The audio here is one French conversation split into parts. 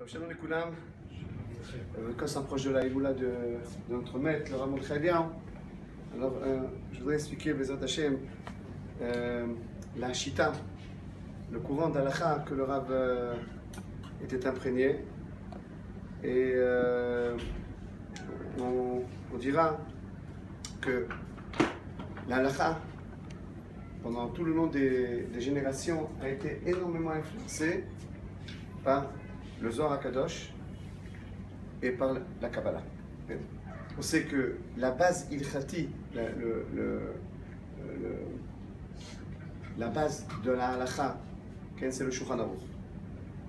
Shalom les Koulam. Quand on s'approche de la Iboula de notre maître, le Ramon Khalian, alors je voudrais expliquer, Bezat Hashem, la Shita, le courant d'Halakha que le Rav était imprégné. Et on dira que la Halakha, pendant tout le long des générations, a été énormément influencée par le Zohar HaKadosh et par la Kabbalah. On sait que la base ilchati, la base de la halakha, c'est le Shulchan Aruch.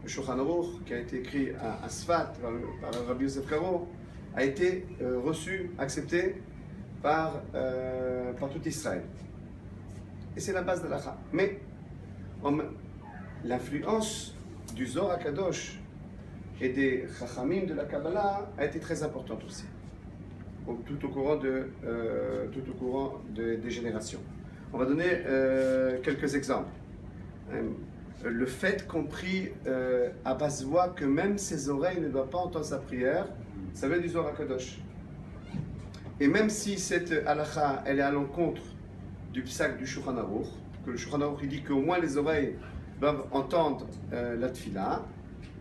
Le Shulchan Aruch, qui a été écrit à Sfat par Rabbi Yosef Karo, a été reçu, accepté par tout Israël. Et c'est la base de la halakha. Mais l'influence du Zohar HaKadosh et des Chachamim de la Kabbalah a été très importante aussi, tout au courant des générations. On va donner quelques exemples. Le fait qu'on prie à basse voix que même ses oreilles ne doivent pas entendre sa prière, ça vient du Zohar HaKadosh. Et même si cette halakha, elle est à l'encontre du psak du Shulchan Aruch, que le Shulchan Aruch il dit qu'au moins les oreilles doivent entendre la tfila,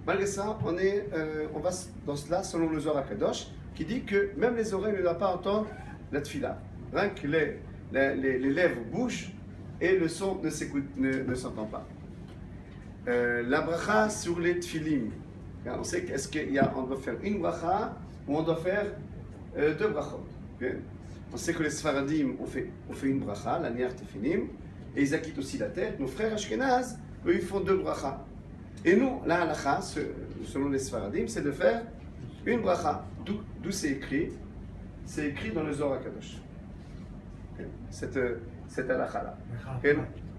malgré ça, on va dans cela selon le Zohar HaKadosh, qui dit que même les oreilles ne doivent pas entendre la tfila. Rien que les lèvres bougent et le son ne s'entend pas. La bracha sur les tfilim. On sait qu'on doit faire une bracha ou on doit faire deux brachot. Okay? On sait que les Sfaradim ont fait une bracha, la niar tefilim, et ils acquittent aussi la tête. Nos frères Ashkenaz, eux, ils font deux brachas. Et nous, la halakha, selon les Sfaradim, c'est de faire une bracha. D'où c'est écrit dans le Zohar HaKadosh. Okay. Cette halakha-là. Okay.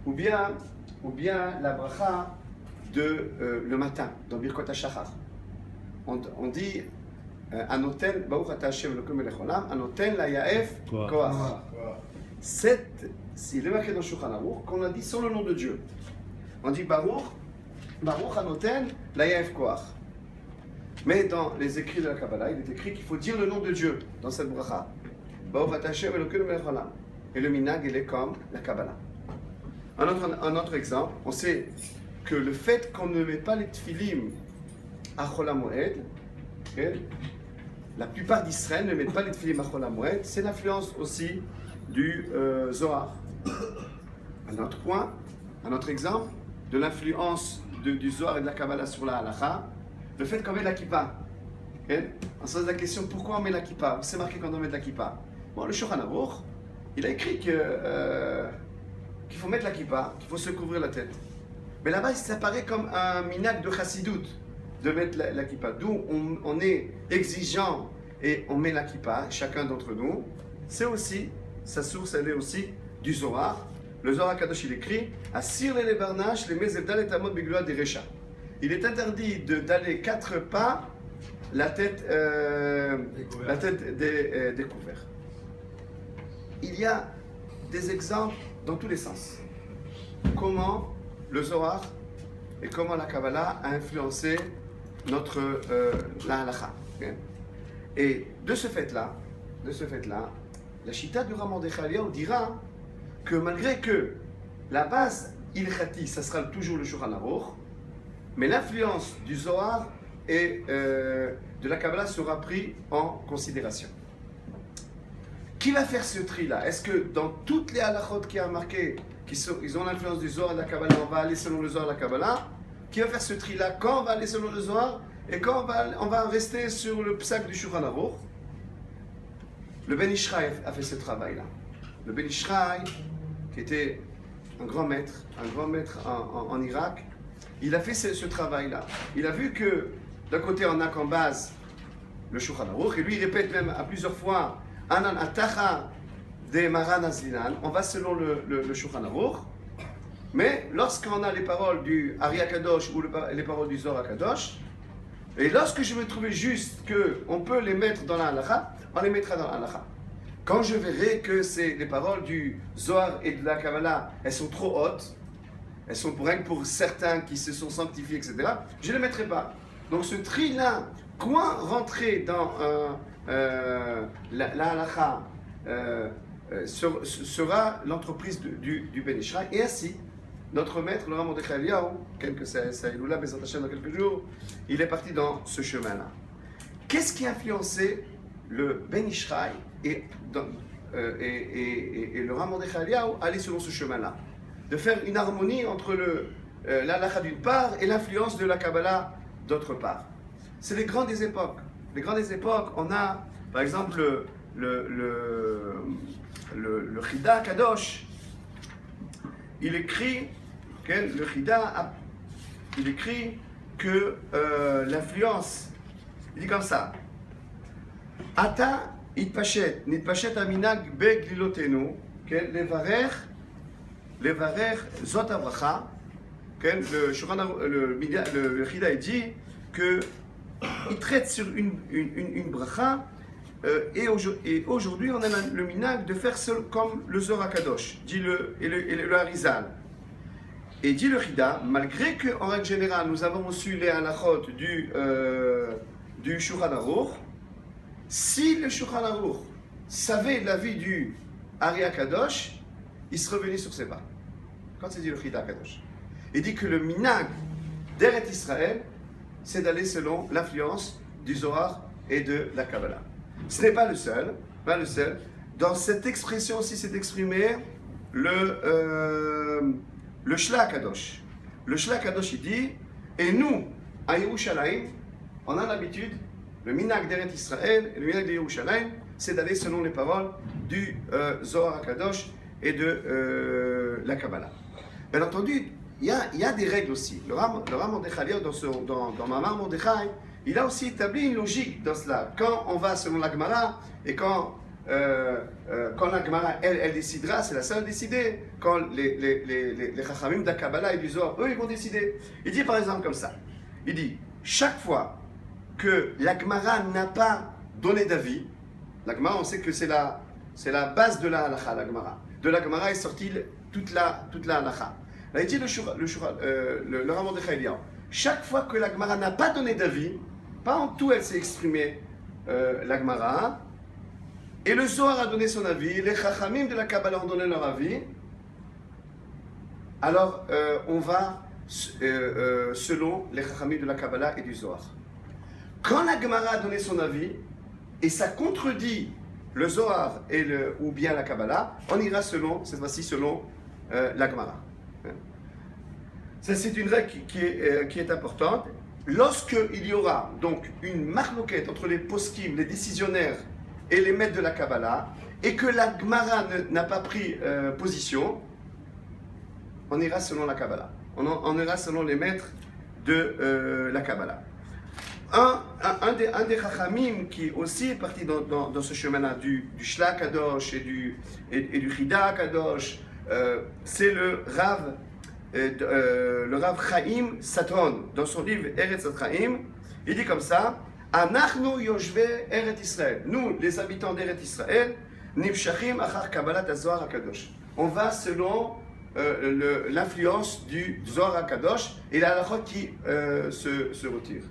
Ou bien la bracha le matin, dans Birkot HaShachar. On dit Anoten, Baruch Ata Hashem Elokim Melech Olam, Anoten la Yaef Koach. Il est marqué dans Shulchan Aruch qu'on a dit sans le nom de Dieu. On dit Baruch Anoten la Yaef Koach. Mais dans les écrits de la Kabbalah, il est écrit qu'il faut dire le nom de Dieu dans cette bracha. Baruch Ata Hashem Elokim Melech Olam. Et le minag, il est comme la Kabbalah. Un autre exemple, on sait que le fait qu'on ne met pas les tfilim à Chol HaMoed, la plupart d'Israël ne mettent pas les tfilim à Chol HaMoed, c'est l'influence aussi du Zohar. Un autre exemple de l'influence du Zohar et de la Kabbalah sur la halakha, le fait qu'on met la kippa. On se pose la question, pourquoi on met la kippa? C'est marqué qu'on doit mettre la kippa. Bon, le Shulchan Aruch, il a écrit qu'il faut mettre la kippa, qu'il faut se couvrir la tête. Mais là-bas, ça paraît comme un minag de chassidout de mettre la kippa. D'où on est exigeant et on met la kippa, chacun d'entre nous. C'est aussi, sa source, elle est aussi du Zohar. Le Zohar HaKadosh, il écrit Asir les barnaches, les mezeldal et tamod bigloa des recha. Il est interdit d'aller 4 pas, la tête découverte. Il y a des exemples dans tous les sens. Comment le Zohar et comment la Kabbalah a influencé la halakha. Okay? Et de ce fait-là, la Shita du Ramon Khalian dira que malgré que la base ilchati, ça sera toujours le Shulchan Aruch, mais l'influence du Zohar et de la Kabbalah sera prise en considération. Qui va faire ce tri-là? Est-ce que dans toutes les halachot qui a marqué, ils ont l'influence du Zohar et de la Kabbalah, on va aller selon le Zohar et la Kabbalah? Qui va faire ce tri-là? Quand on va aller selon le Zohar et quand on va rester sur le psak du Shulchan Aruch? Le Ben Ishraï a fait ce travail-là. Le Ben Ishraï, qui était un grand maître en Irak, il a fait ce travail-là. Il a vu que d'un côté on a qu'en base le Shulchan Aruch, et lui il répète même à plusieurs fois Anan Atacha de Maran Azlinan, on va selon le Shulchan Aruch, mais lorsqu'on a les paroles du Ari HaKadosh ou les paroles du Zohar HaKadosh, et lorsque je vais trouver juste qu'on peut les mettre dans la halakha, on les mettra dans la halakha. Quand je verrai que les paroles du Zohar et de la Kabbalah, elles sont trop hautes, elles sont pour certains qui se sont sanctifiés, etc., je ne les mettrai pas. Donc ce tri-là, quoi rentrer dans la halakha sera l'entreprise du Ben Ishraï. Et ainsi, notre maître, le Rav Mordechai Eliyahu, quelques Saïloula, Bezrat Hashem dans quelques jours, il est parti dans ce chemin-là. Qu'est-ce qui a influencé le Ben Ishraï et le Rav Mordechai Eliyahu à aller selon ce chemin-là? De faire une harmonie entre l'halakha d'une part et l'influence de la Kabbalah d'autre part. C'est les grands des époques. Les grands des époques, on a, par exemple, le Chida Kadosh. Il écrit, le Chida, il écrit que l'influence, il dit comme ça. Ata itpashet, nitpashet aminag beglilotenu, levarer zot abracha. Le Chida il dit que il traite sur une bracha et aujourd'hui on a le minag de faire seul comme le Zohar Kadosh, dit le Harizal. Et dit le Chida, malgré qu'en règle générale nous avons reçu les halachot du Shulchan Aruch, si le Shulchan Aruch savait l'avis du Ari Kadosh, il serait revenu sur ses pas. Quand c'est dit le Chida Kadosh. Il dit que le minag d'Eret Israël, c'est d'aller selon l'influence du Zohar et de la Kabbalah. Ce n'est pas le seul, Dans cette expression aussi, c'est exprimé le Shla Kadosh. Le Shla Kadosh, il dit, et nous, à Yerushalayim, on a l'habitude, le minag d'Eret Israël et le minag de Yerushalayim, c'est d'aller selon les paroles du Zohar Kadosh et de la Kabbalah. Bien entendu, il y a des règles aussi. Le Rav Mordechai dans Mamar Mordechai, il a aussi établi une logique dans cela. Quand on va selon la Gemara et quand la Gemara elle décidera, c'est la seule à décider. Quand les Chachamim de la Kabbalah et du Zohar, eux ils vont décider. Il dit par exemple comme ça. Il dit chaque fois que la Gemara n'a pas donné d'avis, la Gemara on sait que c'est la base de la halakha, la Gemara. De la Gemara est sortie toute la halakha. Là, il dit le Rav Mordechai Eliyahu, chaque fois que la Gemara n'a pas donné d'avis, pas en tout elle s'est exprimée, la Gemara, et le Zohar a donné son avis, les Chachamim de la Kabbalah ont donné leur avis, alors on va selon les Chachamim de la Kabbalah et du Zohar. Quand la Gemara a donné son avis, et ça contredit le Zohar ou bien la Kabbalah, on ira cette fois-ci selon la Gemara. Ça, c'est une règle qui est importante. Lorsqu'il y aura donc une marloquette entre les poskim, les décisionnaires et les maîtres de la Kabbalah, et que la Gemara n'a pas pris position, on ira selon la Kabbalah. On ira selon les maîtres de la Kabbalah. Un des Chachamim qui aussi est parti dans ce chemin-là, du Shla Kadosh et du Chida Kadosh, c'est le Rav Chaim Satron, dans son livre Eretz Chaim, il dit comme ça: Anachnu yoshve Eretz Israël. Nous, les habitants d'Eretz Israël, nimshachim achar kabbalat hazohar hakadosh. On va selon l'influence du Zohar HaKadosh et la halakha qui se retire.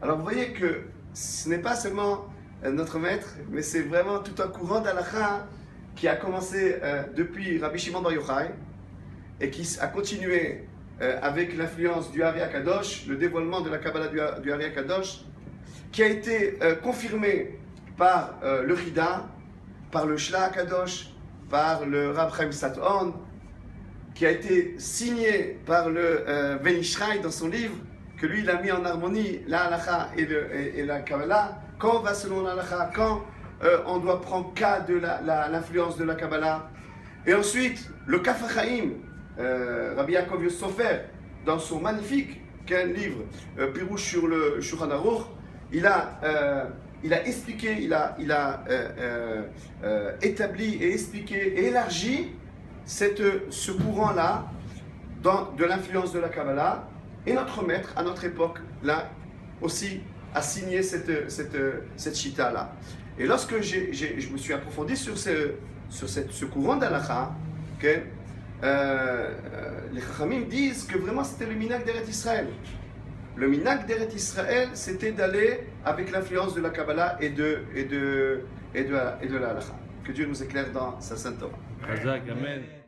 Alors vous voyez que ce n'est pas seulement notre maître, mais c'est vraiment tout un courant d'halakha qui a commencé depuis Rabbi Shimon Bar Yochai et qui a continué avec l'influence du Ari HaKadosh, le dévoilement de la Kabbalah du Ari HaKadosh, qui a été confirmé par le Chida, par le Shla HaKadosh, par le Rav Chaim Satron, qui a été signé par le Ben Ishraï dans son livre, que lui il a mis en harmonie la halakha et la Kabbalah. Quand on va selon la halakha, quand on doit prendre cas de l'influence de la Kabbalah. Et ensuite, le Kaf HaChaim, Rabbi Yaakov Yosef Sofer, dans son magnifique livre Pirouche sur le Shulchan Aruch, il a expliqué, il a établi et expliqué et élargi ce courant-là de l'influence de la Kabbalah. Et notre maître, à notre époque, là aussi, a signé cette chita-là. Et lorsque je me suis approfondi sur ce courant d'halakha, les Chachamim disent que vraiment c'était le minag d'Eretz Israël. Le minhag d'Eretz Israël, c'était d'aller avec l'influence de la Kabbalah et de la halakha. Que Dieu nous éclaire dans sa sainte Torah. Chazak, amen.